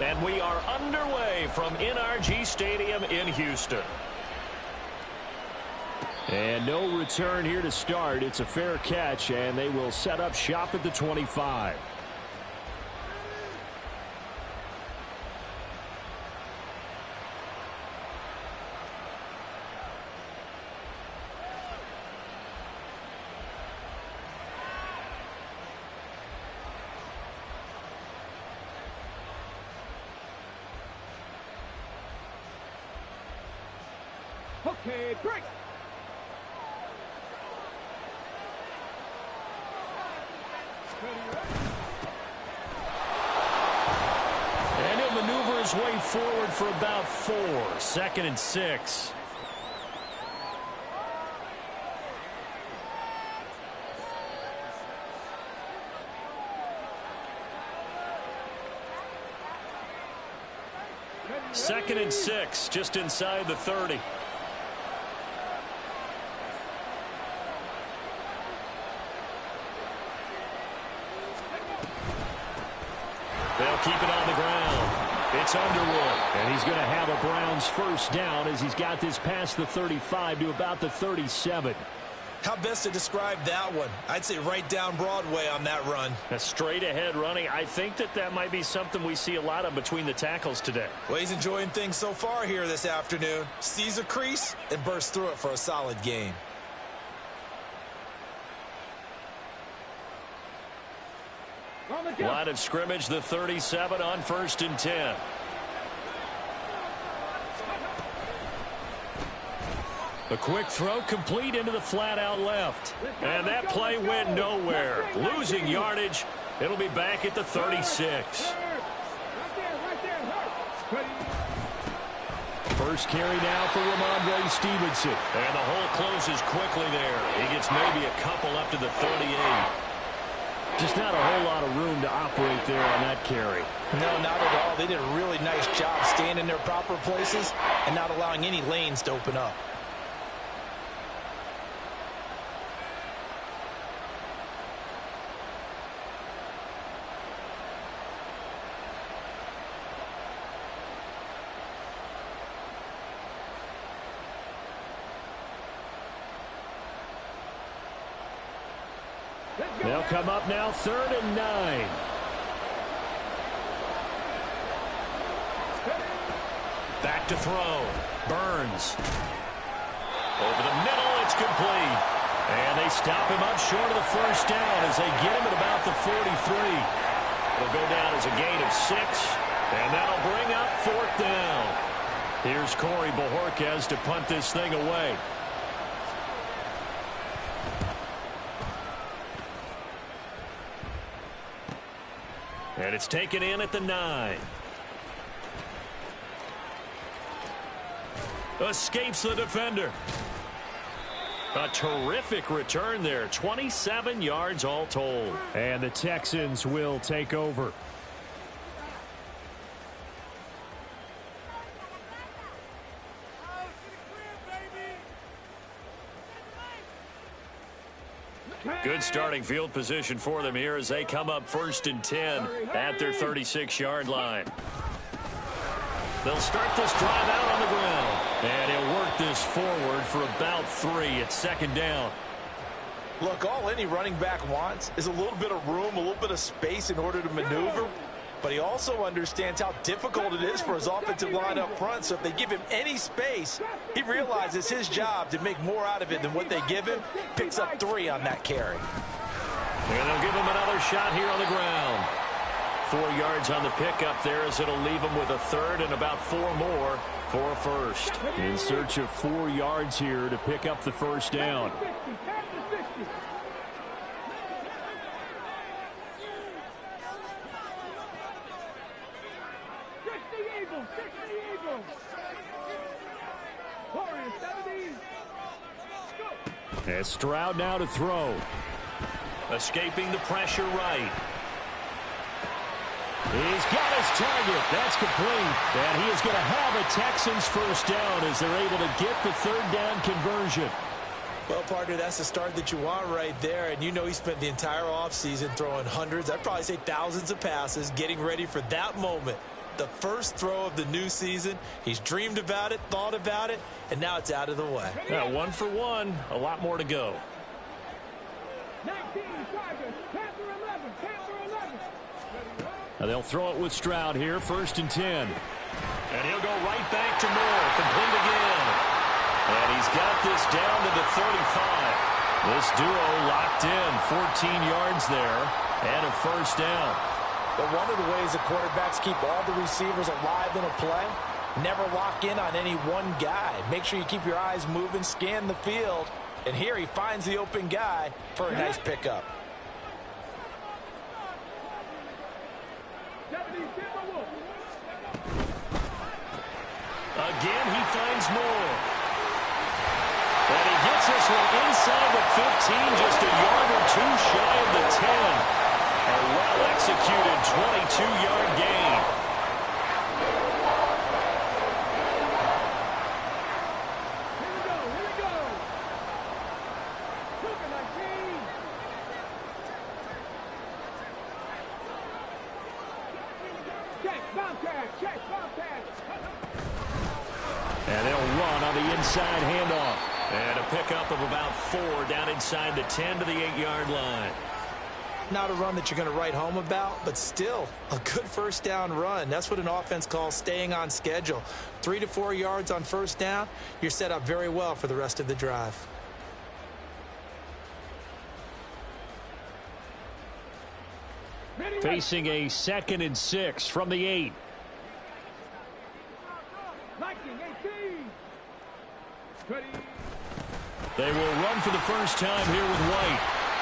And we are underway from NRG Stadium in Houston. And no return here to start. It's a fair catch, and they will set up shop at the 25. Okay, break. And he'll maneuver his way forward for about 4. 2nd and 6. Second and 6, just inside the 30. They'll keep it on the ground. It's Underwood. And he's going to have a Browns first down as he's got this past the 35 to about the 37. How best to describe that one? I'd say right down Broadway on that run. A straight ahead running. I think that might be something we see a lot of between the tackles today. Well, he's enjoying things so far here this afternoon. Sees a crease and bursts through it for a solid gain. Line of scrimmage, the 37 on 1st and 10. A quick throw complete into the flat out left. And that play went nowhere. Losing yardage. It'll be back at the 36. First carry now for Ramondre Stevenson. And the hole closes quickly there. He gets maybe a couple up to the 38. Just not a whole lot of room to operate there on that carry. No, not at all. They did a really nice job staying in their proper places and not allowing any lanes to open up. They'll come up now 3rd and 9. Back to throw. Burns. Over the middle, it's complete. And they stop him up short of the first down as they get him at about the 43. It'll go down as a gain of 6. And that'll bring up 4th down. Here's Corey Bojorquez to punt this thing away. And it's taken in at the 9. Escapes the defender. A terrific return there. 27 yards all told. And the Texans will take over. Good starting field position for them here as they come up 1st and 10 at their 36-yard line. They'll start this drive out on the ground. And he'll work this forward for about 3 at 2nd down. Look, all any running back wants is a little bit of room, a little bit of space in order to maneuver. But he also understands how difficult it is for his offensive line up front. So if they give him any space, he realizes his job to make more out of it than what they give him. Picks up 3 on that carry. And they'll give him another shot here on the ground. 4 yards on the pickup there as it'll leave him with a 3rd and about 4 more for a first. In search of 4 yards here to pick up the first down. As Stroud now to throw. Escaping the pressure right. He's got his target. That's complete. And he is going to have a Texans first down as they're able to get the 3rd down conversion. Well, partner, that's the start that you want right there. And you know he spent the entire offseason throwing hundreds, I'd probably say thousands of passes, getting ready for that moment. The first throw of the new season. He's dreamed about it, thought about it, and now it's out of the way. Yeah, 1 for 1. A lot more to go. 19 Chargers, Panther 11, Panther 11. They'll throw it with Stroud here, 1st and 10. And he'll go right back to Moore, complete again. And he's got this down to the 35. This duo locked in, 14 yards there, and a 1st down. But one of the ways the quarterbacks keep all the receivers alive in a play, never lock in on any one guy. Make sure you keep your eyes moving, scan the field. And here he finds the open guy for a nice pickup. Again, he finds Moore. And he gets this one inside the 15, just a yard or two shy of the 10. A well-executed 22-yard gain. Here we go. Looking like me. Check, bomb tag. And they'll run on the inside handoff. And a pickup of about 4 down inside the 10 to the 8-yard line. Not a run that you're going to write home about, but still a good 1st down run. That's what an offense calls staying on schedule. 3 to 4 yards on 1st down, you're set up very well for the rest of the drive. Facing a 2nd and 6 from the 8. 19, 18. They will run for the first time here with White.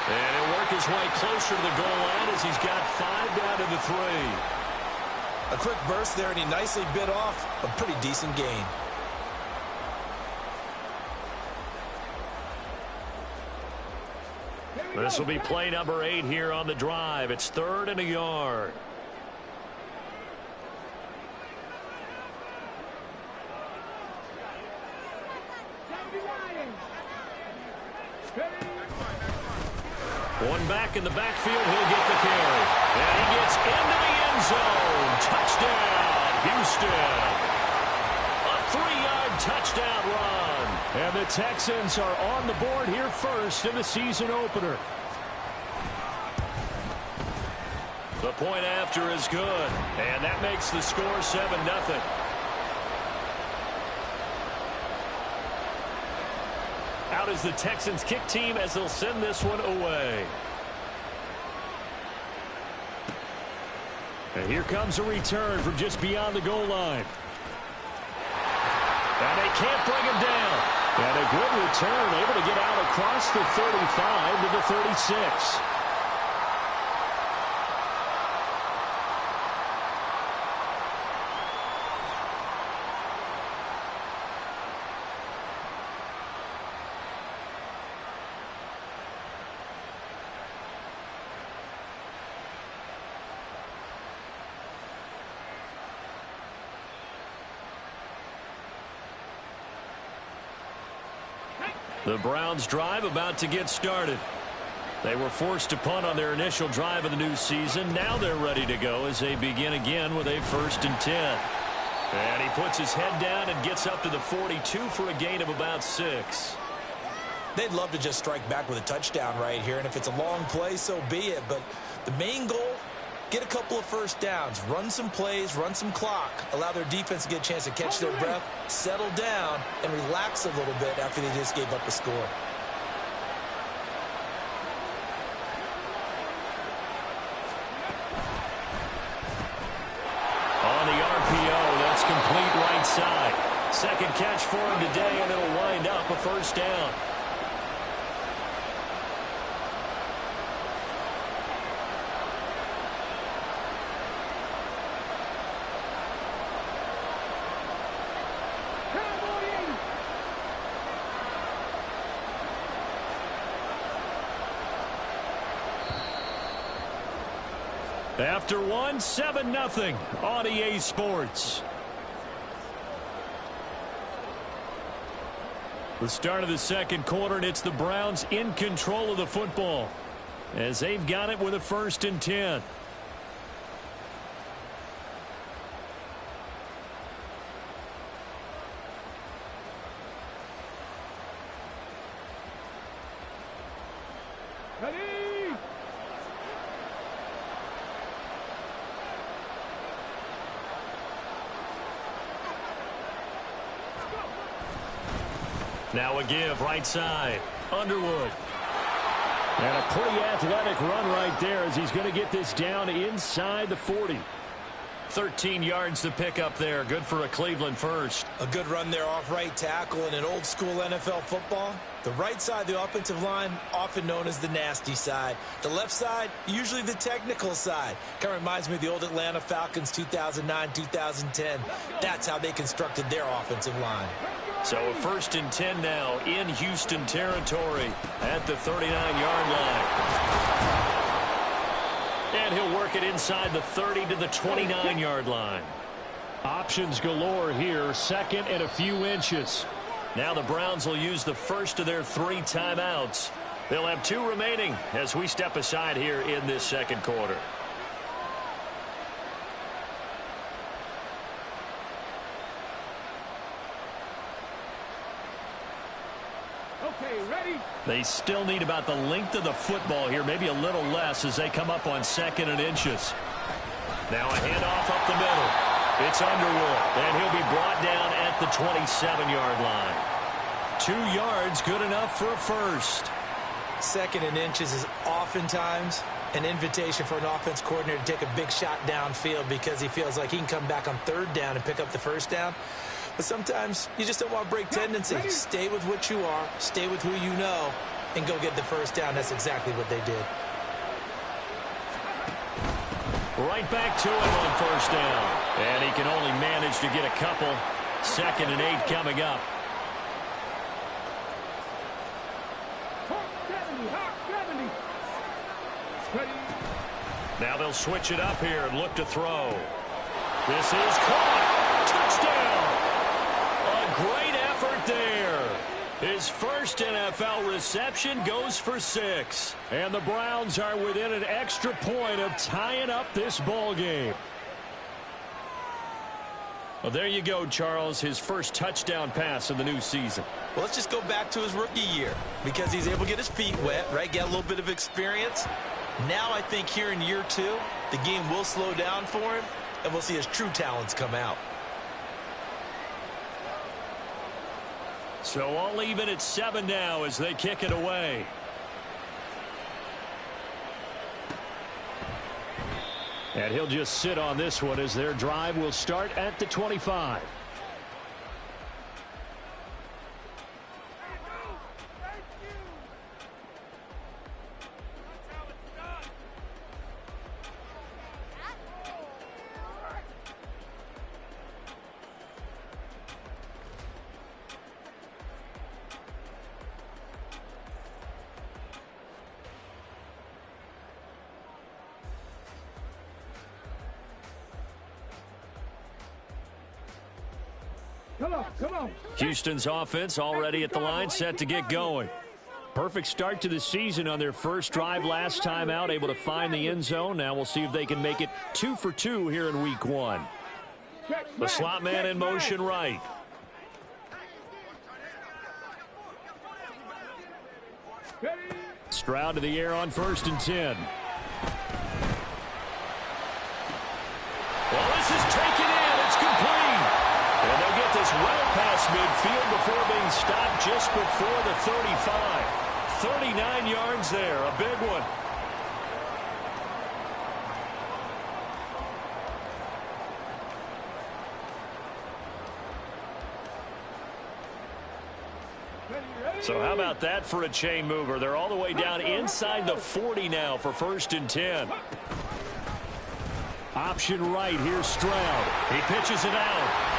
And he'll work his way closer to the goal line as he's got 5 down to the 3. A quick burst there, and he nicely bit off a pretty decent gain. This will be play number 8 here on the drive. It's 3rd and a yard. One back in the backfield, he'll get the carry. And he gets into the end zone. Touchdown, Houston. A 3-yard touchdown run. And the Texans are on the board here first in the season opener. The point after is good. And that makes the score 7-0. Out is the Texans kick team as they'll send this one away. And here comes a return from just beyond the goal line. And they can't bring him down. And a good return, able to get out across the 35 to the 36. The Browns drive about to get started. They were forced to punt on their initial drive of the new season. Now they're ready to go as they begin again with a 1st and 10. And he puts his head down and gets up to the 42 for a gain of about 6. They'd love to just strike back with a touchdown right here, and if it's a long play, so be it. But the main goal, get a couple of 1st downs, run some plays, run some clock, allow their defense to get a chance to catch their breath, settle down, and relax a little bit after they just gave up a score. On the RPO, that's complete right side. 2nd catch for him today, and it'll wind up a 1st down. After one, 7-0 on EA Sports. The start of the 2nd quarter, and it's the Browns in control of the football as they've got it with a 1st and 10. Now a give right side. Underwood. And a pretty athletic run right there as he's going to get this down inside the 40. 13 yards to pick up there. Good for a Cleveland first. A good run there off right tackle. In an old school NFL football, the right side of the offensive line, often known as the nasty side. The left side, usually the technical side. Kind of reminds me of the old Atlanta Falcons 2009-2010. That's how they constructed their offensive line. So a 1st and 10 now in Houston territory at the 39-yard line. And he'll work it inside the 30 to the 29-yard line. Options galore here. 2nd and a few inches. Now the Browns will use the first of their 3 timeouts. They'll have 2 remaining as we step aside here in this second quarter. Okay, ready? They still need about the length of the football here, maybe a little less as they come up on 2nd and inches. Now a handoff up the middle. It's Underwood, and he'll be brought down at the 27-yard line. 2 yards, good enough for a first. 2nd and inches is oftentimes an invitation for an offense coordinator to take a big shot downfield because he feels like he can come back on 3rd down and pick up the 1st down. But sometimes you just don't want to break tendency. Stay with what you are, stay with who you know, and go get the 1st down. That's exactly what they did. Right back to him on 1st down. And he can only manage to get a couple. 2nd and 8 coming up. Now they'll switch it up here and look to throw. This is caught. Touchdown. A great effort there. His first NFL reception goes for 6. And the Browns are within an extra point of tying up this ball game. Well, there you go, Charles. His first touchdown pass of the new season. Well, let's just go back to his rookie year because he's able to get his feet wet, right? Get a little bit of experience. Now I think here in year 2, the game will slow down for him, and we'll see his true talents come out. So all even at 7 now as they kick it away. And he'll just sit on this one as their drive will start at the 25. Come on. Houston's offense already at the line, set to get going. Perfect start to the season on their first drive last time out, able to find the end zone. Now we'll see if they can make it 2 for 2 here in week 1. The slot man in motion right. Stroud to the air on 1st and 10. Well, this is taken in. It's complete. And they'll get this well past midfield before being stopped just before the 35. 39 yards there, a big one. So how about that for a chain mover? They're all the way down inside the 40 now for 1st and 10. Option right, here's Stroud. He pitches it out.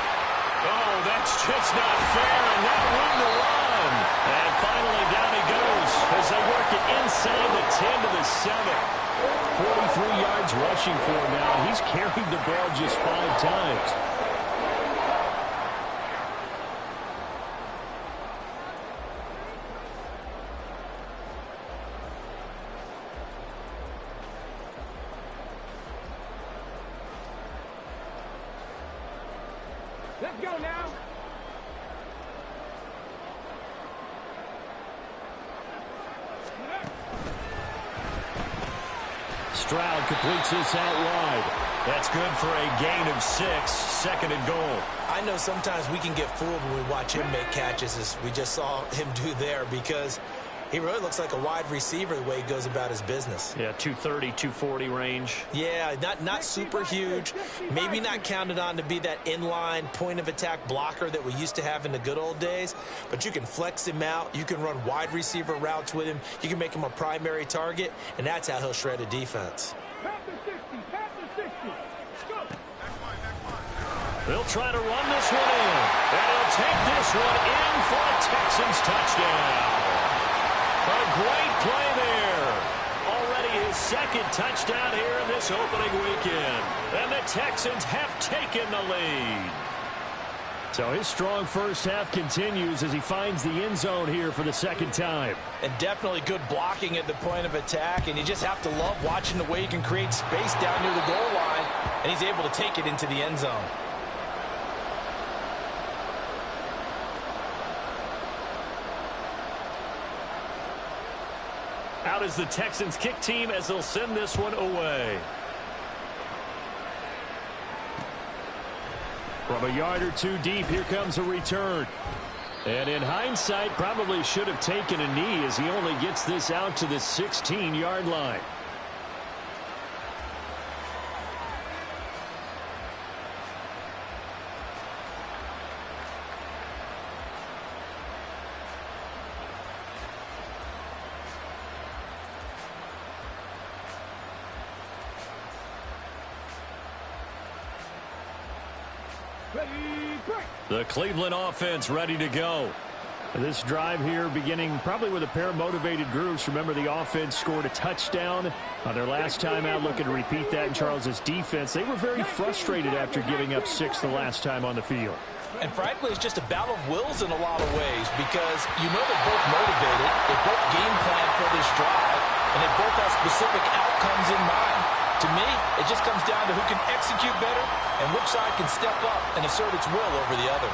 Oh, that's just not fair, and not room to run. And finally down he goes as they work it inside the 10 to the 7. 43 yards rushing for him now. He's carried the ball just 5 times. Let's go now. Stroud completes this out wide. That's good for a gain of 6, 2nd and goal. I know sometimes we can get fooled when we watch him make catches, as we just saw him do there, because he really looks like a wide receiver the way he goes about his business. Yeah, 230, 240 range. Yeah, not super huge. Maybe not counted on to be that inline point-of-attack blocker that we used to have in the good old days. But you can flex him out. You can run wide receiver routes with him. You can make him a primary target, and that's how he'll shred a defense. They'll try to run this one in. And he'll take this one in for a Texans touchdown. A great play there. Already his 2nd touchdown here in this opening weekend. And the Texans have taken the lead. So his strong first half continues as he finds the end zone here for the 2nd time. And definitely good blocking at the point of attack. And you just have to love watching the way he can create space down near the goal line. And he's able to take it into the end zone. Out is the Texans kick team as they'll send this one away. From a yard or two deep, here comes a return. And in hindsight, probably should have taken a knee as he only gets this out to the 16-yard line. The Cleveland offense ready to go. This drive here beginning probably with a pair of motivated groups. Remember, the offense scored a touchdown on their last time out, looking to repeat that in Charles's defense. They were very frustrated after giving up 6 the last time on the field. And frankly, it's just a battle of wills in a lot of ways, because you know they're both motivated, they both game plan for this drive, and they both have specific outcomes in mind. To me, it just comes down to who can execute better and which side can step up and assert its will over the other.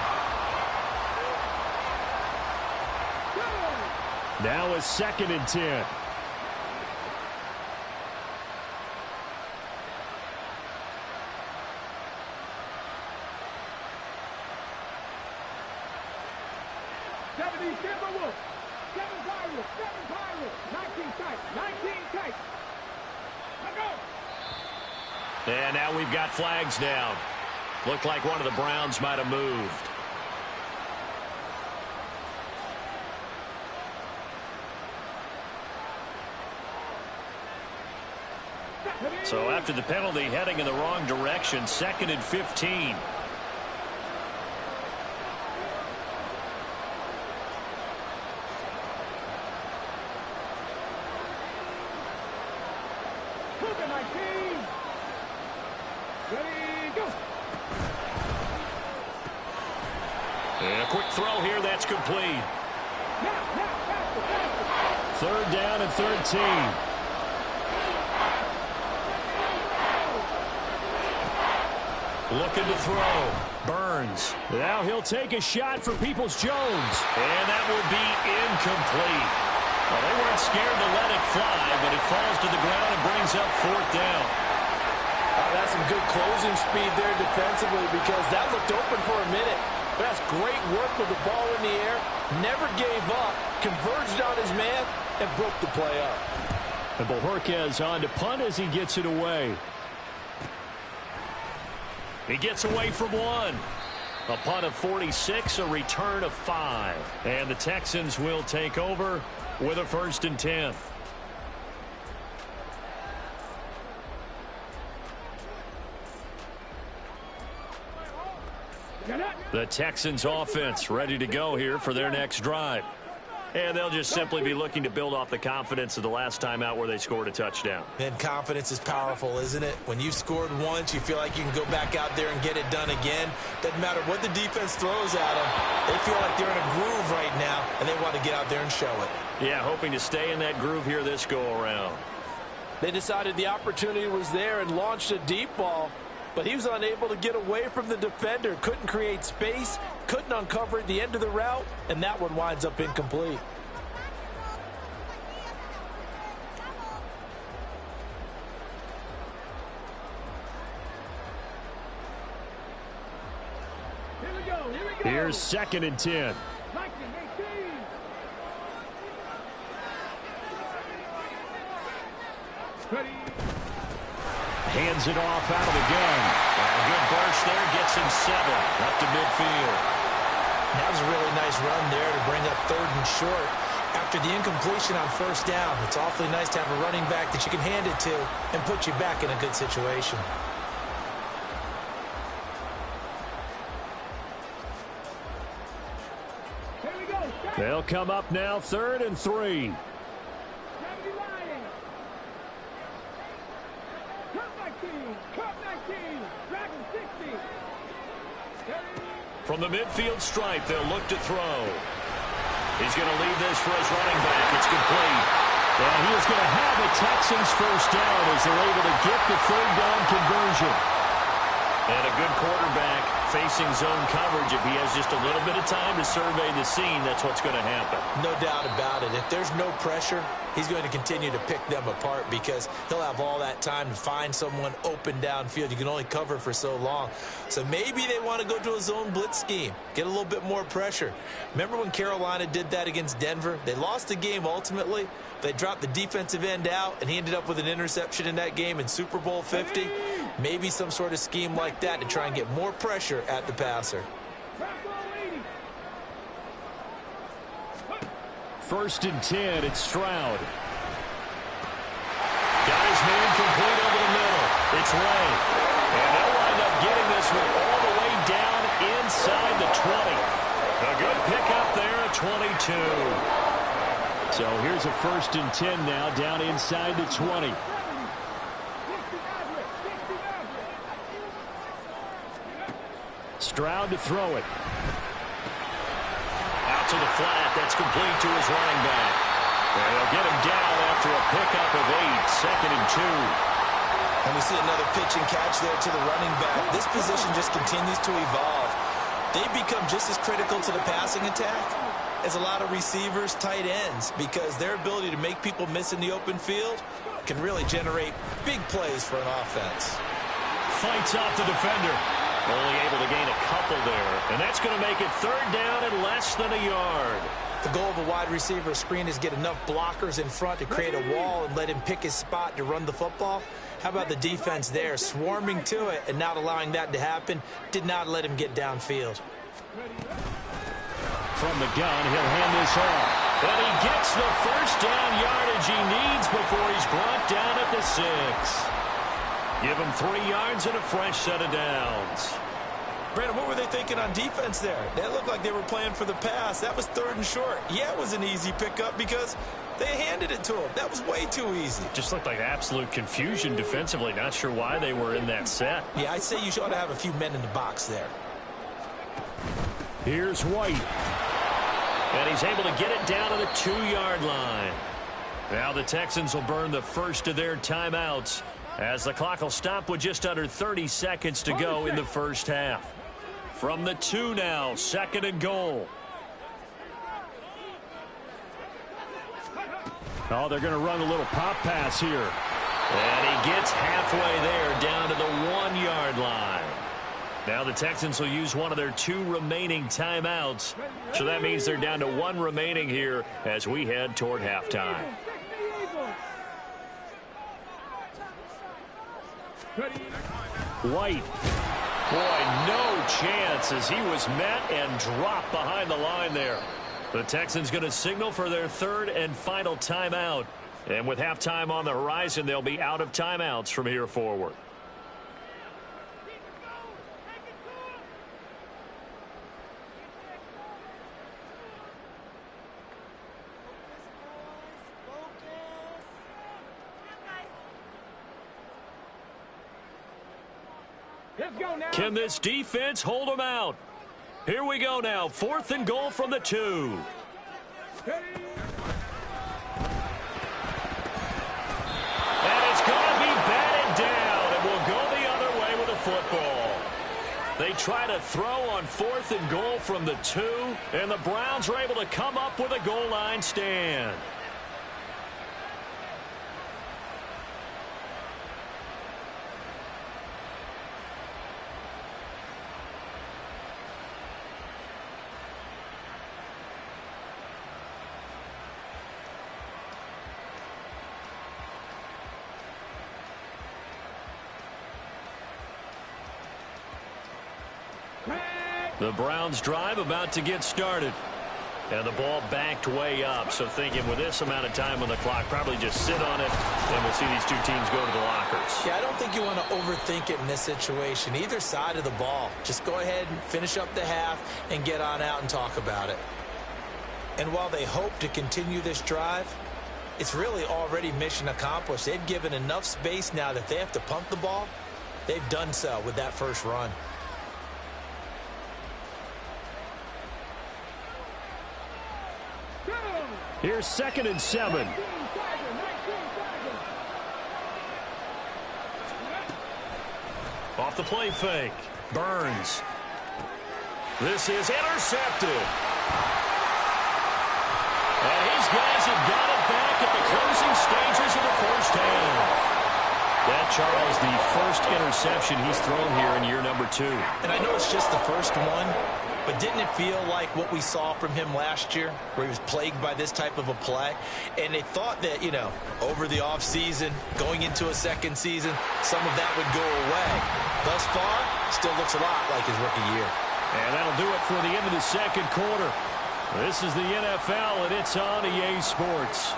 Now a 2nd and 10. And now we've got flags down. Looked like one of the Browns might have moved. So after the penalty, heading in the wrong direction, 2nd and 15. And a quick throw here, that's complete. 3rd down and 13. Looking to throw. Burns. Now he'll take a shot for Peoples-Jones. And that will be incomplete. Well, they weren't scared to let it fly, but it falls to the ground and brings up 4th down. That's some good closing speed there defensively, because that looked open for a minute. But that's great work with the ball in the air. Never gave up. Converged on his man and broke the play up. And Bojorquez on to punt as he gets it away. He gets away from 1. A punt of 46, a return of 5. And the Texans will take over with a 1st and 10. The Texans offense ready to go here for their next drive. And they'll just simply be looking to build off the confidence of the last time out where they scored a touchdown. And confidence is powerful, isn't it? When you've scored once, you feel like you can go back out there and get it done again. Doesn't matter what the defense throws at them. They feel like they're in a groove right now, and they want to get out there and show it. Yeah, hoping to stay in that groove here this go-around. They decided the opportunity was there and launched a deep ball, but he was unable to get away from the defender. Couldn't create space, couldn't uncover at the end of the route, and that one winds up incomplete. Here's 2nd and 10. Hands it off out of the gun. A good burst there, gets him 7 up to midfield. That was a really nice run there to bring up 3rd and short. After the incompletion on 1st down, it's awfully nice to have a running back that you can hand it to and put you back in a good situation. They'll come up now 3rd and 3. From the midfield stripe, they'll look to throw. He's going to leave this for his running back. It's complete. And he is going to have a Texans 1st down as they're able to get the 3rd down conversion. And a good quarterback facing zone coverage. If he has just a little bit of time to survey the scene, that's what's going to happen. No doubt about it. If there's no pressure, he's going to continue to pick them apart because he'll have all that time to find someone open downfield. You can only cover for so long. So maybe they want to go to a zone blitz scheme, get a little bit more pressure. Remember when Carolina did that against Denver? They lost the game ultimately. They dropped the defensive end out, and he ended up with an interception in that game in Super Bowl 50. Maybe some sort of scheme like that to try and get more pressure at the passer. 1st and 10, it's Stroud. Got his man complete over the middle. It's Ray. And they'll wind up getting this one all the way down inside the 20. A good pickup there at 22. So here's a 1st and 10 now down inside the 20. Stroud to throw it. Out to the flat. That's complete to his running back. And they'll get him down after a pickup of 8. 2nd and 2. And we see another pitch and catch there to the running back. This position just continues to evolve. They become just as critical to the passing attack as a lot of receivers, tight ends, because their ability to make people miss in the open field can really generate big plays for an offense. Fights off the defender. Only able to gain a couple there. And that's going to make it 3rd down and less than a yard. The goal of a wide receiver screen is get enough blockers in front to create a wall and let him pick his spot to run the football. How about the defense there, swarming to it and not allowing that to happen? Did not let him get downfield. From the gun, he'll hand this off. And he gets the 1st down yardage he needs before he's brought down at the 6. Give him 3 yards and a fresh set of downs. Brandon, what were they thinking on defense there? That looked like they were playing for the pass. That was 3rd and short. Yeah, it was an easy pickup because they handed it to him. That was way too easy. Just looked like absolute confusion defensively. Not sure why they were in that set. Yeah, I'd say you ought to have a few men in the box there. Here's White. And he's able to get it down to the 2-yard line. Now the Texans will burn the first of their timeouts as the clock will stop with just under 30 seconds to go in the 1st half. From the 2 now, 2nd and goal. Oh, they're going to run a little pop pass here. And he gets halfway there down to the 1-yard line. Now the Texans will use one of their 2 remaining timeouts. So that means they're down to 1 remaining here as we head toward halftime. White. Boy, no chance as he was met and dropped behind the line there. The Texans going to signal for their 3rd and final timeout. And with halftime on the horizon, they'll be out of timeouts from here forward. Can this defense hold them out? Here we go now. 4th and goal from the 2. And it's going to be batted down, and we'll go the other way with the football. They try to throw on 4th and goal from the 2, and the Browns are able to come up with a goal line stand. The Browns drive about to get started. And the ball backed way up. So thinking with this amount of time on the clock, probably just sit on it, and we'll see these two teams go to the lockers. Yeah, I don't think you want to overthink it in this situation. Either side of the ball. Just go ahead and finish up the half and get on out and talk about it. And while they hope to continue this drive, it's really already mission accomplished. They've given enough space now that they have to punt the ball. They've done so with that first run. Here's 2nd and 7. Off the play fake. Burns. This is intercepted. And his guys have got it back at the closing stages of the first half. That, Charles, the first interception he's thrown here in year number 2. And I know it's just the first one, but didn't it feel like what we saw from him last year, where he was plagued by this type of a play? And they thought that, you know, over the offseason, going into a second season, some of that would go away. Thus far, still looks a lot like his rookie year. And that'll do it for the end of the second quarter. This is the NFL, and it's on EA Sports.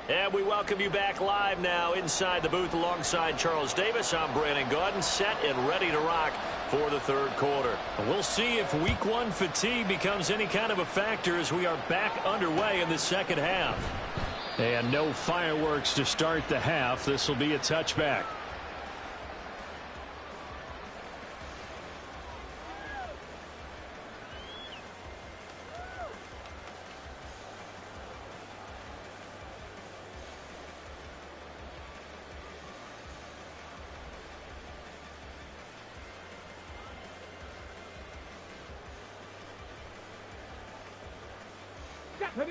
And we welcome you back live now inside the booth alongside Charles Davis. I'm Brandon Gaudin, set and ready to rock for the third quarter. We'll see if week 1 fatigue becomes any kind of a factor as we are back underway in the second half. And no fireworks to start the half. This will be a touchback.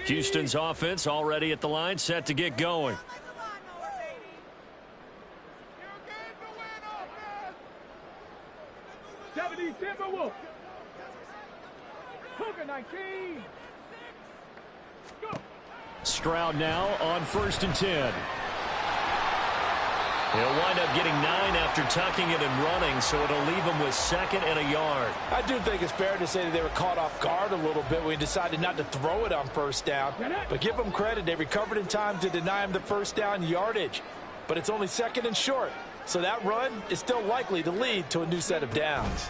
Houston's offense already at the line, set to get going. Stroud now on 1st and 10. He'll wind up getting 9 after tucking it and running, so it'll leave him with 2nd and a yard. I do think it's fair to say that they were caught off guard a little bit when he decided not to throw it on 1st down. But give them credit. They recovered in time to deny him the 1st down yardage. But it's only 2nd and short. So that run is still likely to lead to a new set of downs.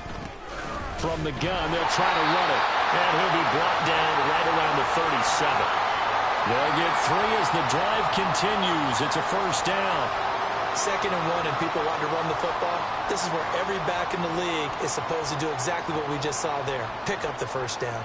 From the gun, they'll try to run it. And he'll be brought down right around the 37. They'll get 3 as the drive continues. It's a 1st down. 2nd and 1 and people want to run the football. This is where every back in the league is supposed to do exactly what we just saw there. Pick up the 1st down.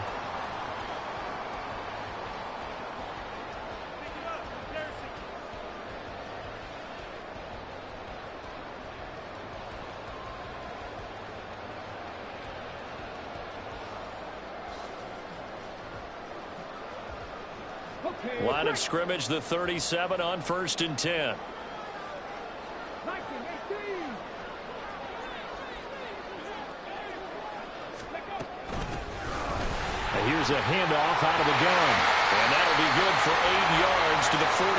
Line of scrimmage, the 37 on 1st and 10. Here's a handoff out of the gun. And that'll be good for 8 yards to the 45.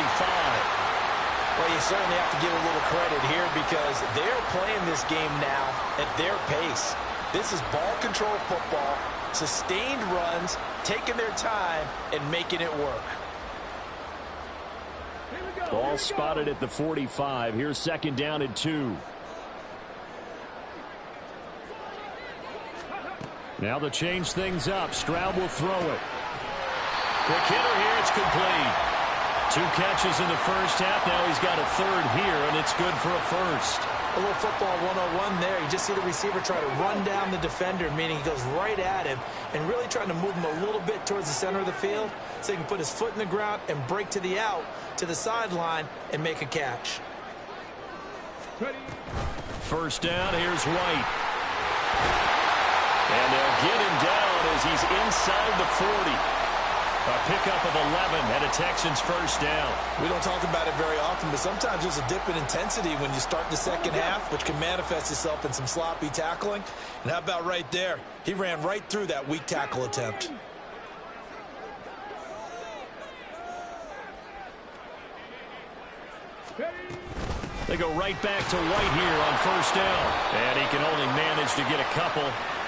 Well, you certainly have to give a little credit here because they're playing this game now at their pace. This is ball control football, sustained runs, taking their time, and making it work. Ball spotted at the 45. Here's 2nd down and 2. Now they'll change things up. Stroud will throw it. Quick hitter here. It's complete. 2 catches in the first half. Now he's got a 3rd here, and it's good for a 1st. A little football 101 there. You just see the receiver try to run down the defender, meaning he goes right at him and really trying to move him a little bit towards the center of the field so he can put his foot in the ground and break to the out, to the sideline, and make a catch. 1st down. Here's White. And they'll get him down as he's inside the 40. A pickup of 11 and a Texans 1st down. We don't talk about it very often, but sometimes there's a dip in intensity when you start the second half, which can manifest itself in some sloppy tackling. And how about right there? He ran right through that weak tackle attempt. They go right back to White here on first down. And he can only manage to get a couple.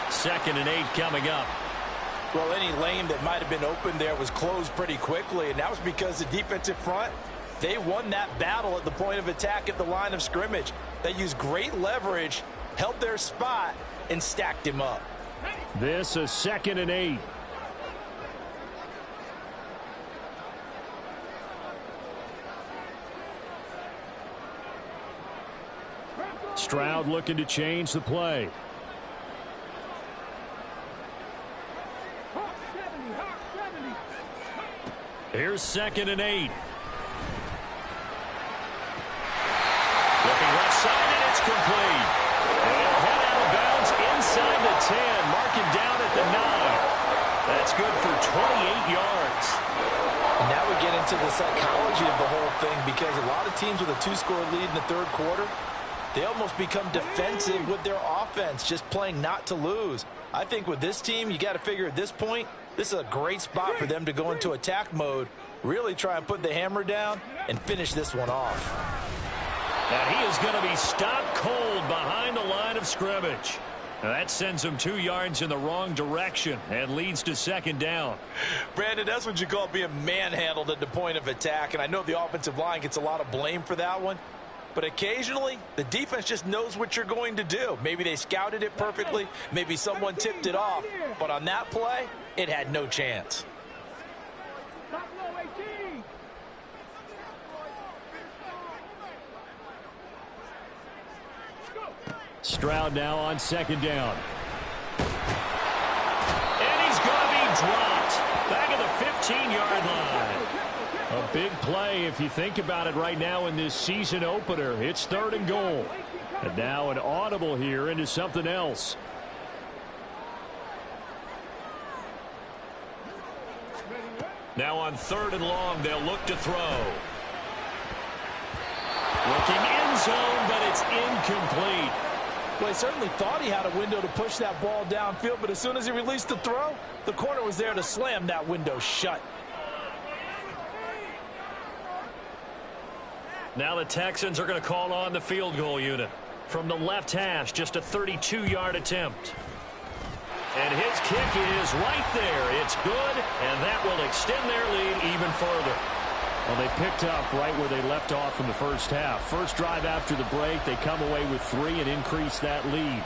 2nd and 8 coming up. Well, any lane that might have been open there was closed pretty quickly, and that was because the defensive front, they won that battle at the point of attack at the line of scrimmage. They used great leverage, held their spot, and stacked him up. This is 2nd and 8. Stroud looking to change the play. Here's 2nd and 8. Looking left side, and it's complete. And head out of bounds inside the 10. Marking down at the 9. That's good for 28 yards. And now we get into the psychology of the whole thing, because a lot of teams with a 2-score lead in the 3rd quarter, they almost become defensive with their offense, just playing not to lose. I think with this team, you got to figure at this point, this is a great spot for them to go into attack mode, really try and put the hammer down and finish this one off. And he is going to be stopped cold behind the line of scrimmage. Now that sends him 2 yards in the wrong direction and leads to 2nd down. Brandon, that's what you call being manhandled at the point of attack, and I know the offensive line gets a lot of blame for that one. But occasionally, the defense just knows what you're going to do. Maybe they scouted it perfectly. Maybe someone tipped it off. But on that play, it had no chance. Stroud now on 2nd down. And he's going to be dropped back at the 15-yard line. A big play if you think about it right now in this season opener. It's 3rd and goal. And now an audible here into something else. Now on 3rd and long, they'll look to throw. Looking end zone, but it's incomplete. Well, he certainly thought he had a window to push that ball downfield, but as soon as he released the throw, the corner was there to slam that window shut. Now the Texans are going to call on the field goal unit. From the left hash, just a 32-yard attempt. And his kick is right there. It's good, and that will extend their lead even further. Well, they picked up right where they left off in the first half. First drive after the break, they come away with 3 and increase that lead.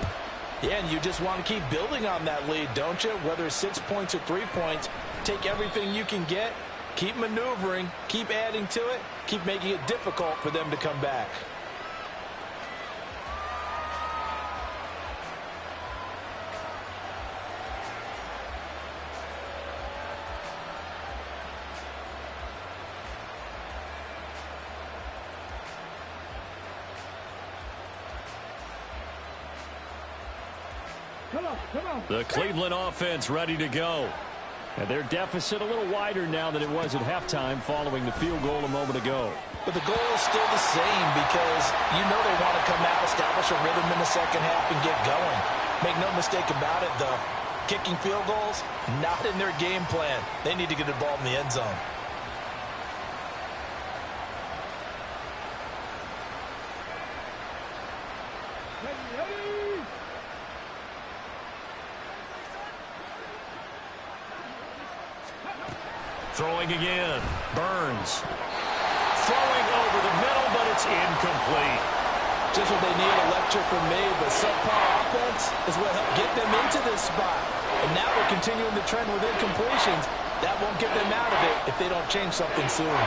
Yeah, and you just want to keep building on that lead, don't you? Whether it's 6 points or 3 points, take everything you can get, keep maneuvering, keep adding to it, keep making it difficult for them to come back. The Cleveland offense ready to go. And their deficit a little wider now than it was at halftime following the field goal a moment ago. But the goal is still the same, because you know they want to come out, establish a rhythm in the second half, and get going. Make no mistake about it, though. Kicking field goals, not in their game plan. They need to get the ball in the end zone. Throwing again. Burns. Throwing over the middle, but it's incomplete. Just what they need, a lecture from me, but subpar offense is what helped get them into this spot. And now they're continuing the trend with incompletions. That won't get them out of it if they don't change something soon.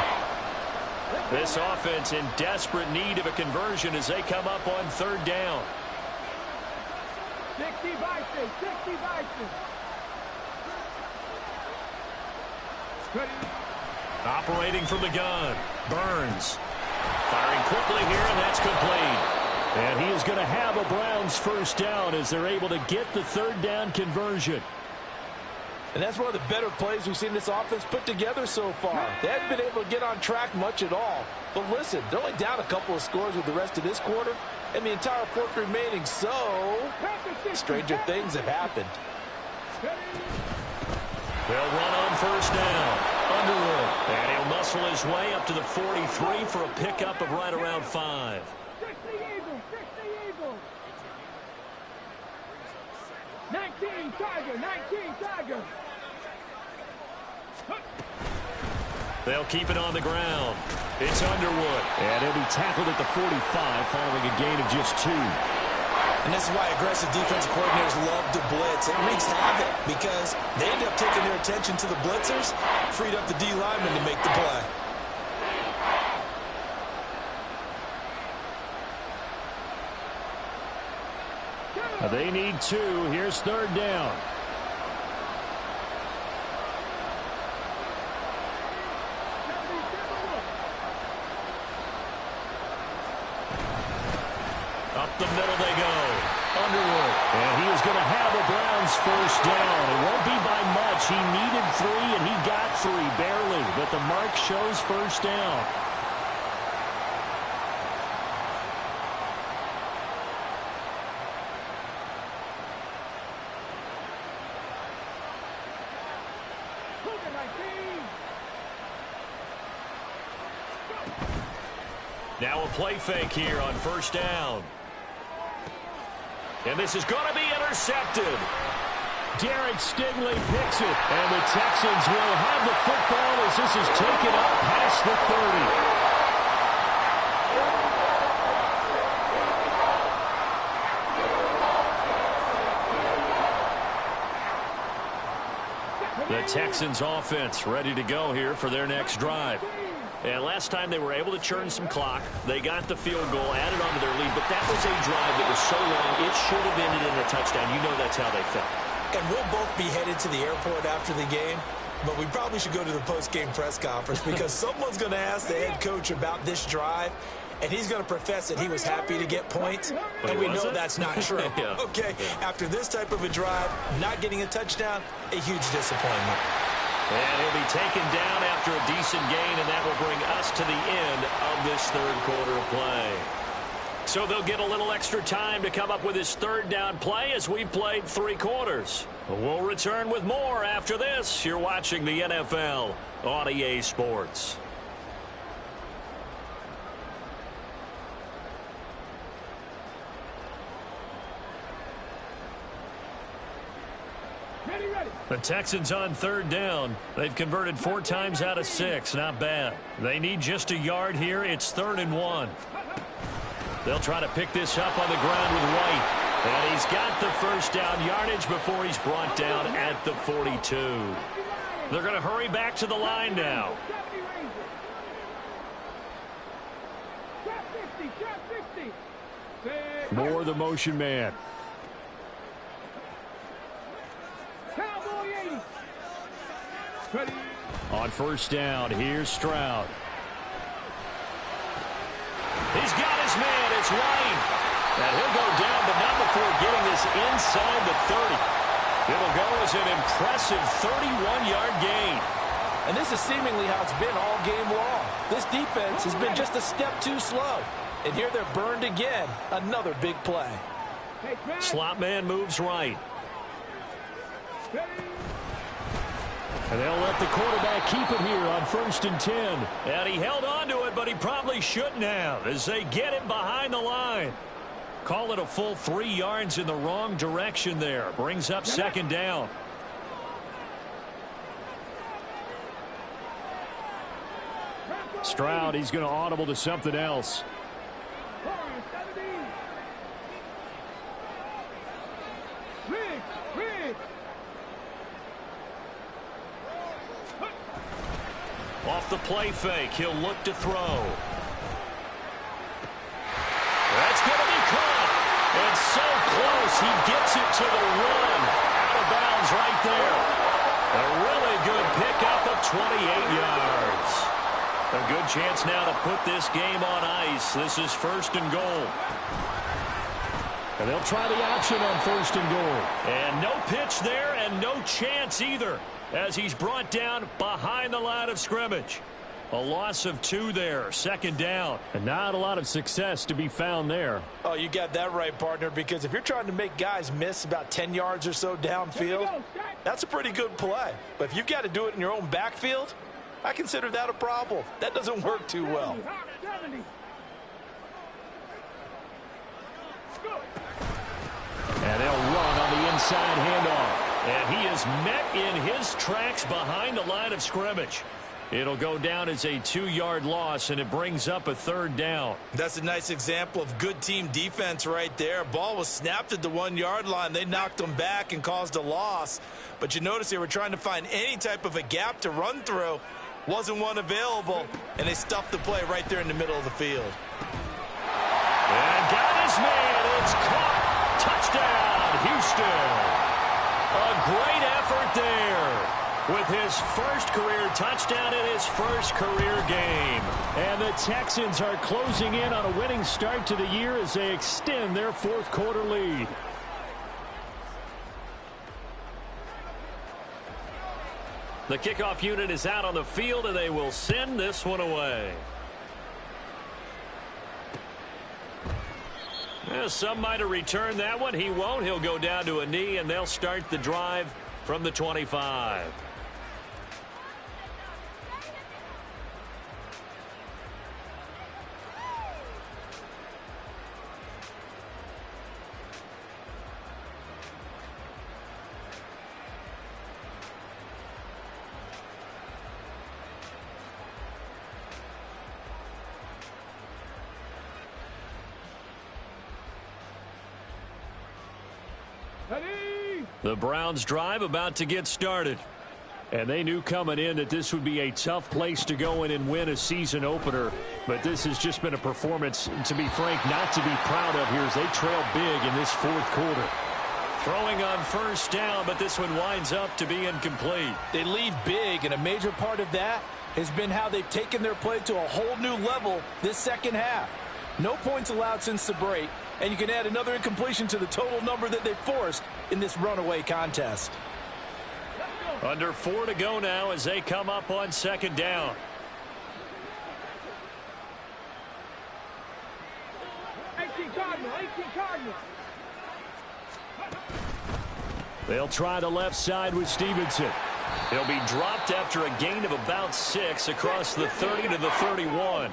This offense in desperate need of a conversion as they come up on 3rd down. 60 Vikings, 60 Vikings. Operating from the gun. Burns. Firing quickly here, and that's complete. And he is going to have a Browns first down as they're able to get the 3rd down conversion. And that's one of the better plays we've seen this offense put together so far. They haven't been able to get on track much at all. But listen, they're only down a couple of scores with the rest of this quarter and the entire 4th remaining. So, stranger things have happened. They'll run on first down. Underwood. And he'll muscle wrestle his way up to the 43 for a pickup of right around 5. 60 Eagles, 60 Eagles. 19 Tiger, 19 Tiger. They'll keep it on the ground. It's Underwood. And he'll be tackled at the 45 following a gain of just 2. And this is why aggressive defensive coordinators love to blitz. It wreaks havoc because they end up taking their attention to the blitzers, freed up the D lineman to make the play. They need 2. Here's 3rd down. Up the middle they go. Underwood. And he is going to have the Browns first down. It won't be by much. He needed 3, and he got 3, barely. But the mark shows first down. Now a play fake here on first down. And this is going to be intercepted. Derek Stingley picks it. And the Texans will have the football as this is taken up past the 30. The Texans offense ready to go here for their next drive. And last time they were able to churn some clock. They got the field goal, added on to their lead, but that was a drive that was so long, it should have ended in a touchdown. You know that's how they felt. And we'll both be headed to the airport after the game, but we probably should go to the post-game press conference because someone's going to ask the head coach about this drive, and he's going to profess that he was happy to get points, and we know that's not true. Yeah. Okay, after this type of a drive, not getting a touchdown, a huge disappointment. And he'll be taken down after a decent gain, and that will bring us to the end of this third quarter of play. So they'll get a little extra time to come up with his third down play as we've played 3 quarters. We'll return with more after this. You're watching the NFL on EA Sports. The Texans on third down. They've converted 4 times out of 6. Not bad. They need just a yard here. It's 3rd and 1. They'll try to pick this up on the ground with White. And he's got the first down yardage before he's brought down at the 42. They're going to hurry back to the line now. More the motion man. On first down, here's Stroud. He's got his man. It's White. And he'll go down, but not before getting this inside the 30. It'll go as an impressive 31-yard gain. And this is seemingly how it's been all game long. This defense has been just a step too slow. And here they're burned again. Another big play. Slot man moves right. And they'll let the quarterback keep it here on 1st and 10. And he held on to it, but he probably shouldn't have as they get him behind the line. Call it a full 3 yards in the wrong direction there. Brings up 2nd down. Stroud, he's going to audible to something else. Off the play fake, he'll look to throw. That's going to be caught. It's so close, he gets it to the run. Out of bounds right there. A really good pickup of 28 yards. A good chance now to put this game on ice. This is 1st and goal. And they'll try the option on 1st and goal. And no pitch there and no chance either, as he's brought down behind the line of scrimmage. A loss of 2 there, 2nd down. And not a lot of success to be found there. Oh, you got that right, partner, because if you're trying to make guys miss about 10 yards or so downfield, that's a pretty good play. But if you've got to do it in your own backfield, I consider that a problem. That doesn't work too well. 70. And they'll run on the inside handoff. And he is met in his tracks behind the line of scrimmage. It'll go down as a 2-yard loss, and it brings up a 3rd down. That's a nice example of good team defense right there. Ball was snapped at the 1-yard line. They knocked him back and caused a loss. But you notice they were trying to find any type of a gap to run through. Wasn't one available, and they stuffed the play right there in the middle of the field. And got his man. It's caught. Touchdown, Houston. A great effort there. With his first career touchdown in his first career game. And the Texans are closing in on a winning start to the year as they extend their 4th quarter lead. The kickoff unit is out on the field, and they will send this one away. Some might have returned that one. He won't. He'll go down to a knee, and they'll start the drive from the 25. The Browns drive about to get started. And they knew coming in that this would be a tough place to go in and win a season opener. But this has just been a performance, to be frank, not to be proud of here as they trail big in this 4th quarter. Throwing on 1st down, but this one winds up to be incomplete. They lead big, and a major part of that has been how they've taken their play to a whole new level this 2nd half. No points allowed since the break, and you can add another incompletion to the total number that they forced in this runaway contest. Under 4 to go now as they come up on 2nd down. They'll try the left side with Stevenson. He'll be dropped after a gain of about 6 across the 30 to the 31.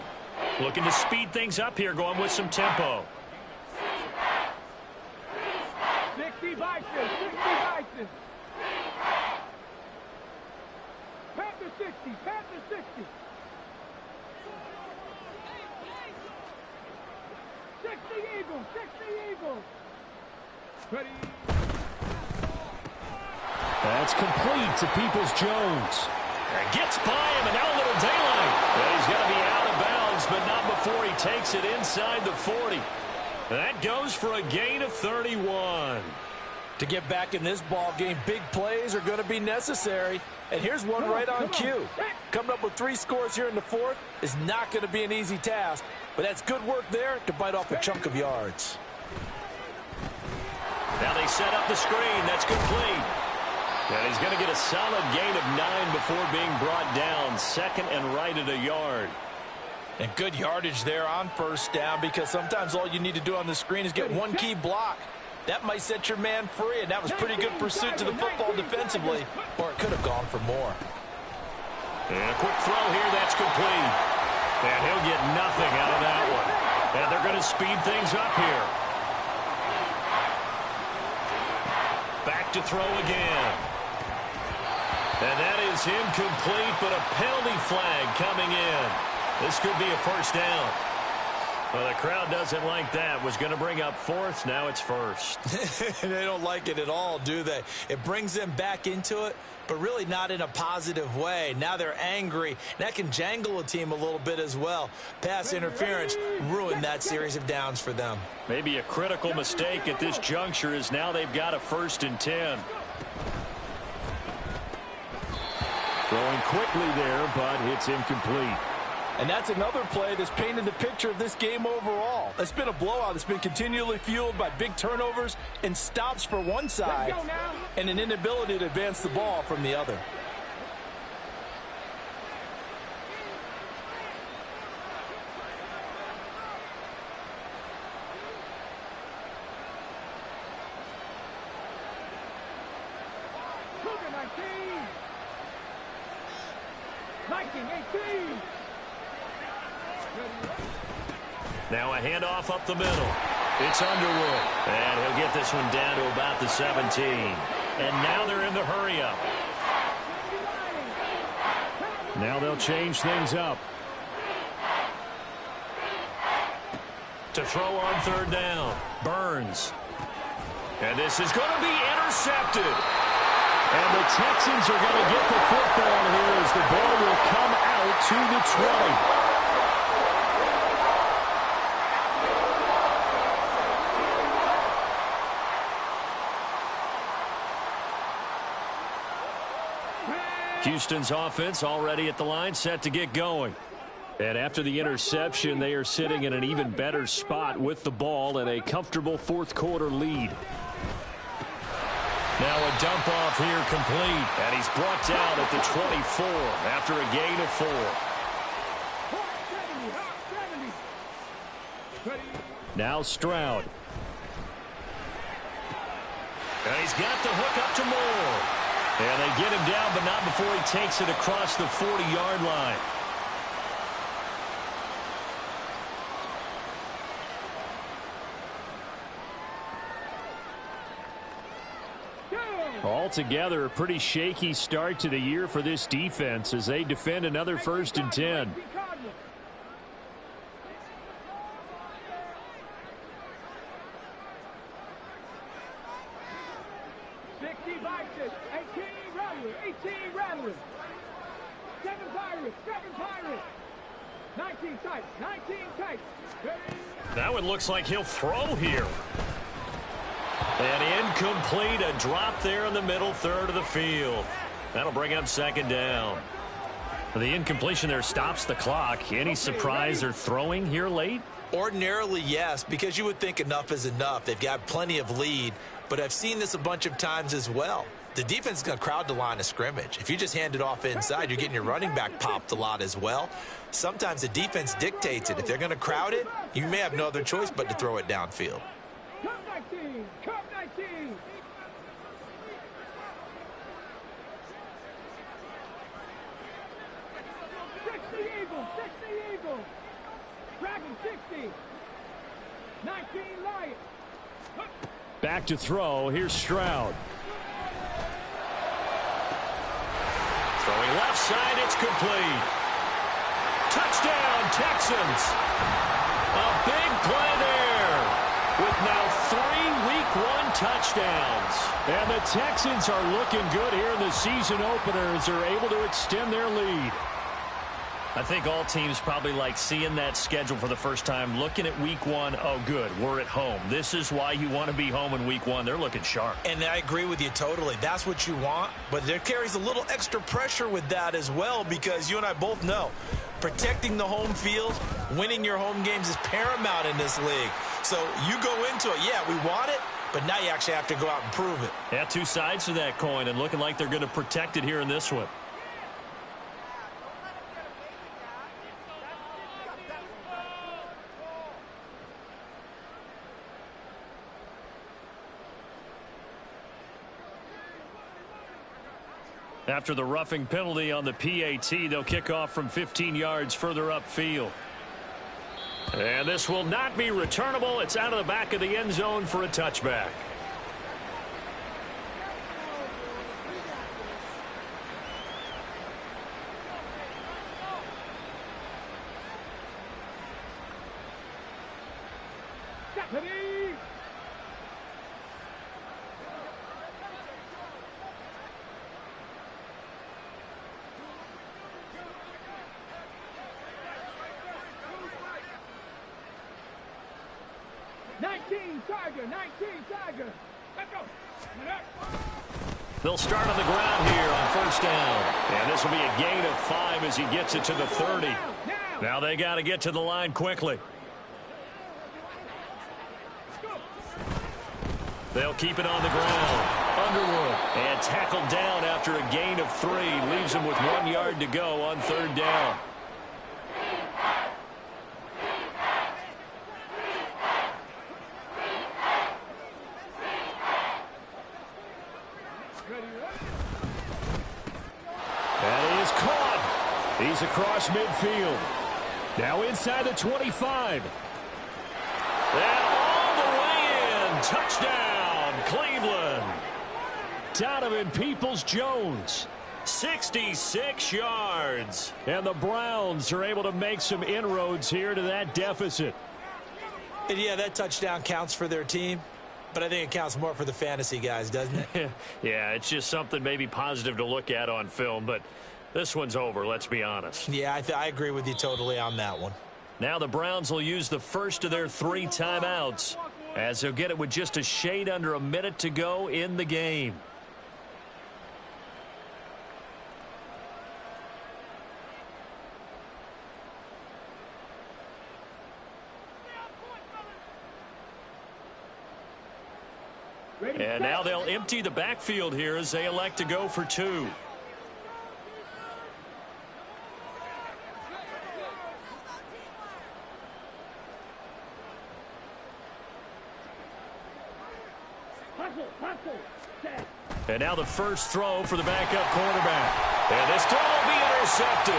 Looking to speed things up here, going with some tempo. 60 Bison, 60 Bison. Panther 60, Panther 60. 60 Eagles, 60 Eagles. Ready. That's complete to Peoples-Jones. Gets by him, and now a little daylight. And he's going to be out of bounds, but not before he takes it inside the 40. That goes for a gain of 31. To get back in this ball game, big plays are going to be necessary. And here's one right on cue. Coming up with 3 scores here in the 4th is not going to be an easy task, but that's good work there to bite off a chunk of yards. Now they set up the screen. That's complete. And he's going to get a solid gain of 9 before being brought down. 2nd and right at a yard. And good yardage there on 1st down, because sometimes all you need to do on the screen is get one key block. That might set your man free, and that was pretty good pursuit to the football defensively, or it could have gone for more. And a quick throw here, that's complete. And he'll get nothing out of that one. And they're going to speed things up here. Back to throw again. And that is incomplete, but a penalty flag coming in. This could be a 1st down. Well, the crowd doesn't like that. Was going to bring up 4th. Now it's 1st. They don't like it at all, do they? It brings them back into it, but really not in a positive way. Now they're angry. That can jangle a team a little bit as well. Pass interference ruined that series of downs for them. Maybe a critical mistake at this juncture is now they've got a 1st and 10. Throwing quickly there, but it's incomplete. And that's another play that's painted the picture of this game overall. It's been a blowout that's been continually fueled by big turnovers and stops for one side and an inability to advance the ball from the other. Taking 18. Now a handoff up the middle. It's Underwood. And he'll get this one down to about the 17. And now they're in the hurry-up. Now they'll change things up. To throw on third down. Burns. And this is going to be intercepted. And the Texans are going to get the football here as the ball will come out to the 20. Houston's offense already at the line, set to get going. And after the interception, they are sitting in an even better spot with the ball and a comfortable fourth quarter lead. Now a dump off here complete. And he's brought down at the 24 after a gain of 4. Now Stroud. And he's got the hook up to Moore. And they get him down, but not before he takes it across the 40-yard line. Altogether, a pretty shaky start to the year for this defense as they defend another 1st and 10. That one looks like he'll throw here. And incomplete, a drop there in the middle third of the field. That'll bring up 2nd down. The incompletion there stops the clock. Any surprise they're throwing here late? Ordinarily, yes, because you would think enough is enough. They've got plenty of lead, but I've seen this a bunch of times as well. The defense is going to crowd the line of scrimmage. If you just hand it off inside, you're getting your running back popped a lot as well. Sometimes the defense dictates it. If they're going to crowd it, you may have no other choice but to throw it downfield. Come 19! Come 19! Eagle! Dragon 60! 19 Lions! Back to throw. Here's Stroud. Throwing left side, it's complete. Touchdown, Texans. A big play there with now 3 Week 1 touchdowns. And the Texans are looking good here in the season opener as they're able to extend their lead. I think all teams probably like seeing that schedule for the first time, looking at Week 1. Oh, good, we're at home. This is why you want to be home in Week 1. They're looking sharp. And I agree with you totally. That's what you want, but there carries a little extra pressure with that as well because you and I both know protecting the home field, winning your home games is paramount in this league. So you go into it, yeah, we want it, but now you actually have to go out and prove it. Yeah, 2 sides to that coin, and looking like they're going to protect it here in this one. After the roughing penalty on the PAT, they'll kick off from 15 yards further upfield. And this will not be returnable. It's out of the back of the end zone for a touchback. They'll start on the ground here on 1st down. And this will be a gain of 5 as he gets it to the 30. Now they got to get to the line quickly. They'll keep it on the ground. Underwood. And tackled down after a gain of 3. Leaves him with 1 yard to go on 3rd down. He's across midfield. Now inside the 25. And all the way in. Touchdown, Cleveland. Donovan Peoples-Jones. 66 yards. And the Browns are able to make some inroads here to that deficit. And yeah, that touchdown counts for their team, but I think it counts more for the fantasy guys, doesn't it? Yeah, it's just something maybe positive to look at on film, but this one's over, let's be honest. Yeah, I agree with you totally on that one. Now the Browns will use the first of their 3 timeouts, as they'll get it with just a shade under a minute to go in the game. And now they'll empty the backfield here as they elect to go for 2. And now the first throw for the backup quarterback. And this throw will be intercepted.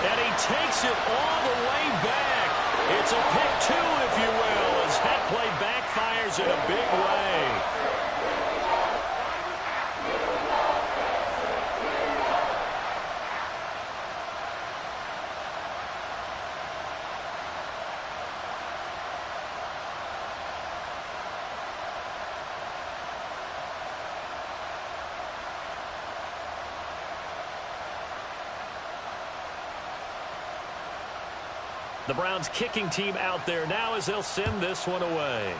And he takes it all the way back. It's a pick 2, if you will, as that play backfires in a big way. The Browns kicking team out there now as they'll send this one away.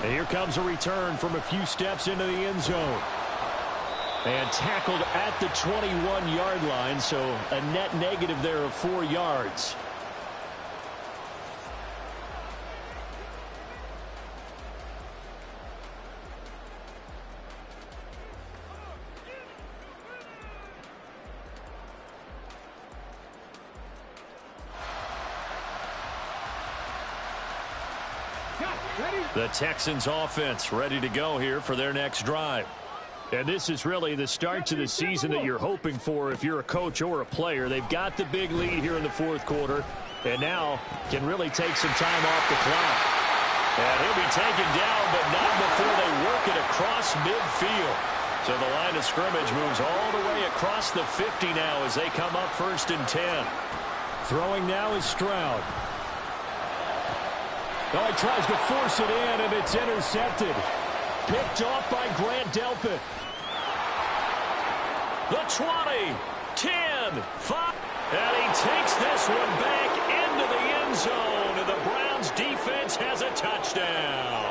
And here comes a return from a few steps into the end zone. And tackled at the 21-yard line, so a net negative there of 4 yards. The Texans offense ready to go here for their next drive. And this is really the start to the season that you're hoping for if you're a coach or a player. They've got the big lead here in the fourth quarter and now can really take some time off the clock. And he'll be taken down, but not before they work it across midfield. So the line of scrimmage moves all the way across the 50 now as they come up 1st and 10. Throwing now is Stroud. Oh, he tries to force it in, and it's intercepted. Picked off by Grant Delpit. The 20, 10, 5. And he takes this one back into the end zone, and the Browns defense has a touchdown.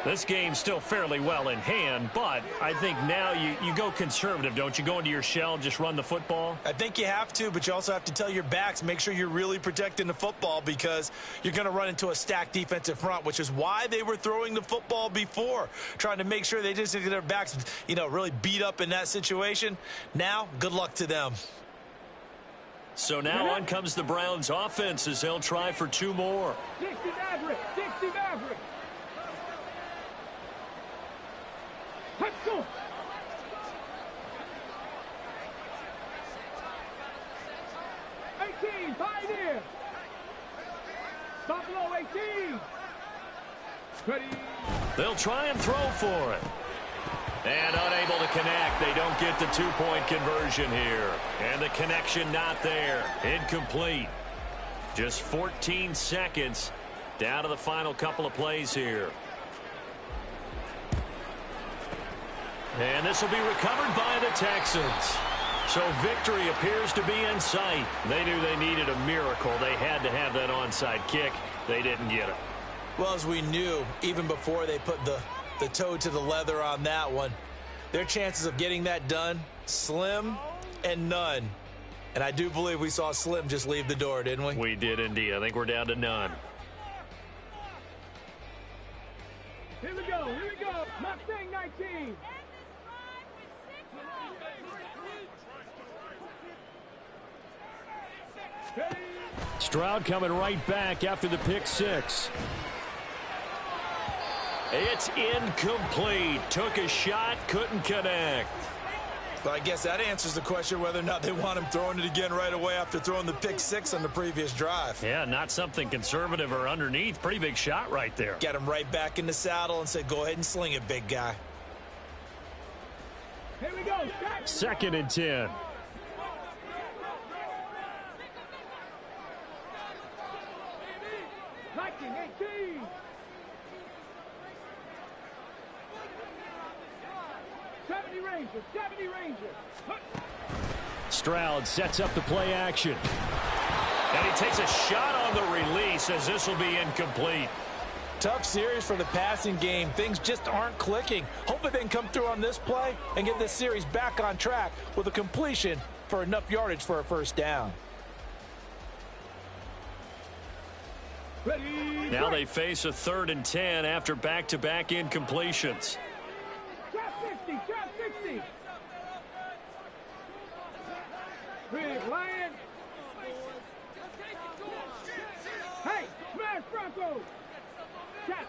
This game's still fairly well in hand, but I think now you go conservative, don't you? Go into your shell and just run the football? I think you have to, but you also have to tell your backs, make sure you're really protecting the football because you're going to run into a stacked defensive front, which is why they were throwing the football before, trying to make sure they just get their backs, really beat up in that situation. Now, good luck to them. So now on comes the Browns offense as they'll try for 2 more. 60 Maverick, 60 Maverick. Let's go. Pioneer. Buffalo 18. Ready. They'll try and throw for it. And unable to connect. They don't get the 2-point conversion here. And the connection not there. Incomplete. Just 14 seconds down to the final couple of plays here. And this will be recovered by the Texans. So victory appears to be in sight. They knew they needed a miracle. They had to have that onside kick. They didn't get it. Well, as we knew, even before they put the toe to the leather on that one, their chances of getting that done, slim and none. And I do believe we saw Slim just leave the door, didn't we? We did indeed. I think we're down to none. Here we go. Here we go. Mustang 19. Ready. Stroud coming right back after the pick six. It's incomplete. Took a shot, couldn't connect. Well, I guess that answers the question whether or not they want him throwing it again right away after throwing the pick six on the previous drive. Yeah, not something conservative or underneath. Pretty big shot right there. Get him right back in the saddle and say, go ahead and sling it, big guy. Here we go. 2nd and 10. Liking 18. Rangers, 70 Rangers. Stroud sets up the play action. And he takes a shot on the release as this will be incomplete. Tough series for the passing game. Things just aren't clicking. Hopefully they can come through on this play and get this series back on track with a completion for enough yardage for a first down. Ready. Now they face a 3rd and 10 after back-to-back incompletions. Trap 60, trap 60. Big Lion. Hey, smash Bronco. Check.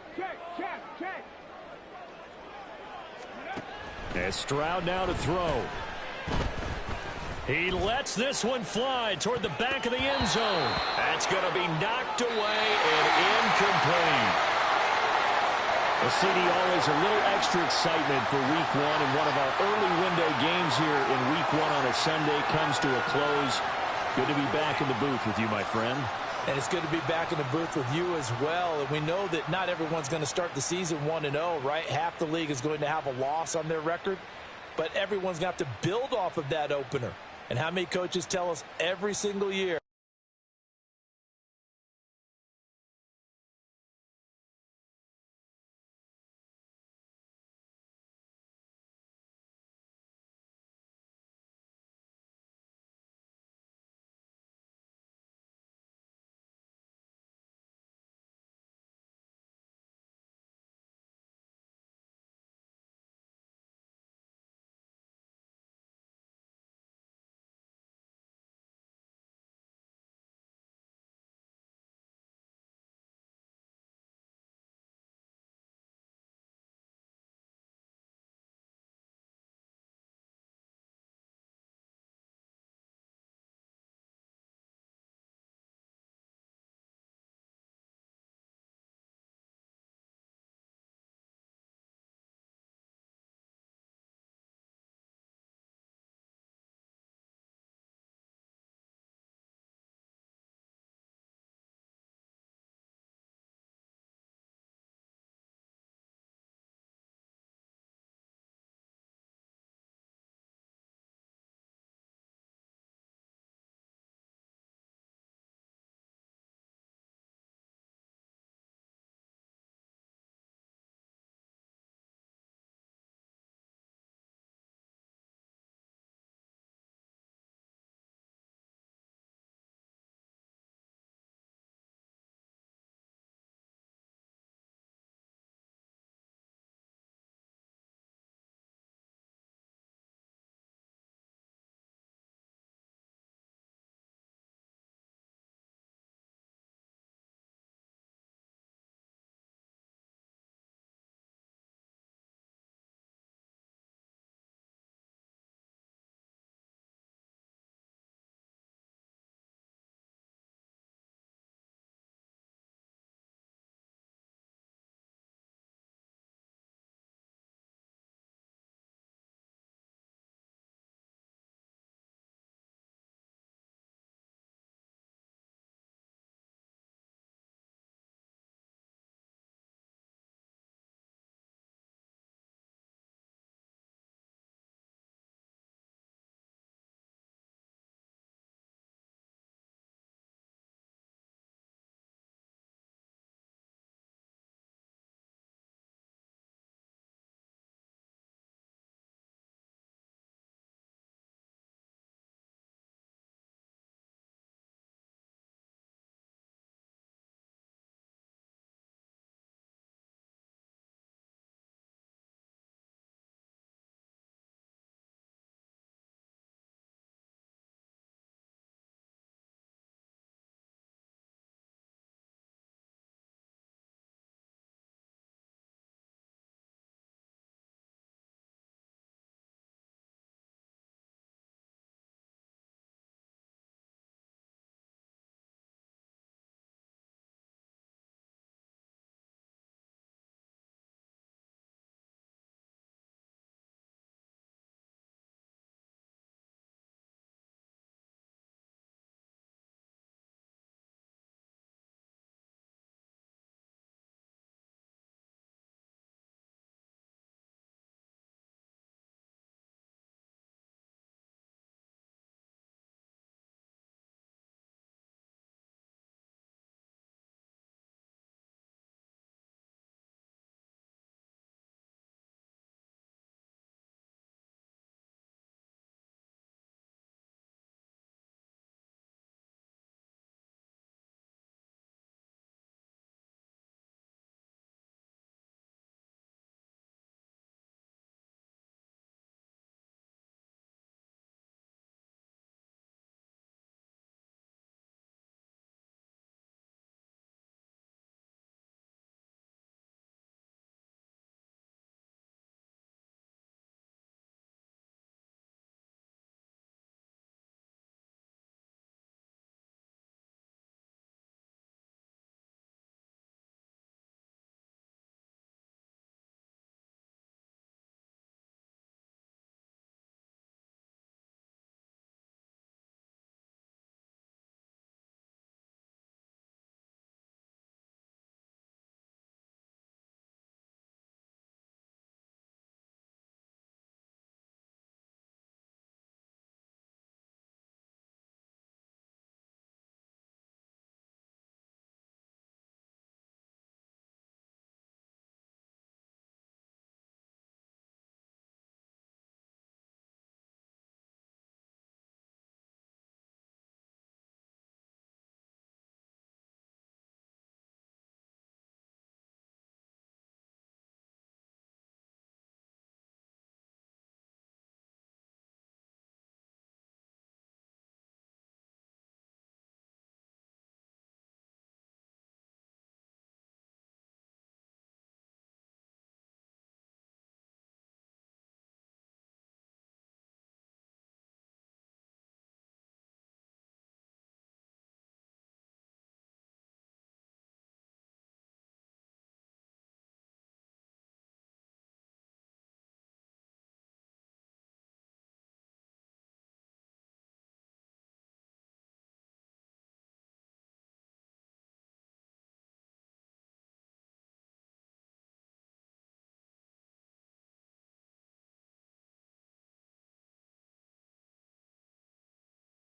And Stroud now to throw. He lets this one fly toward the back of the end zone. That's going to be knocked away and incomplete. Well, CD, always a little extra excitement for week one, and one of our early window games here in week one on a Sunday comes to a close. Good to be back in the booth with you, my friend. And it's good to be back in the booth with you as well. And we know that not everyone's going to start the season 1-0, right? Half the league is going to have a loss on their record, but everyone's going to have to build off of that opener. And how many coaches tell us every single year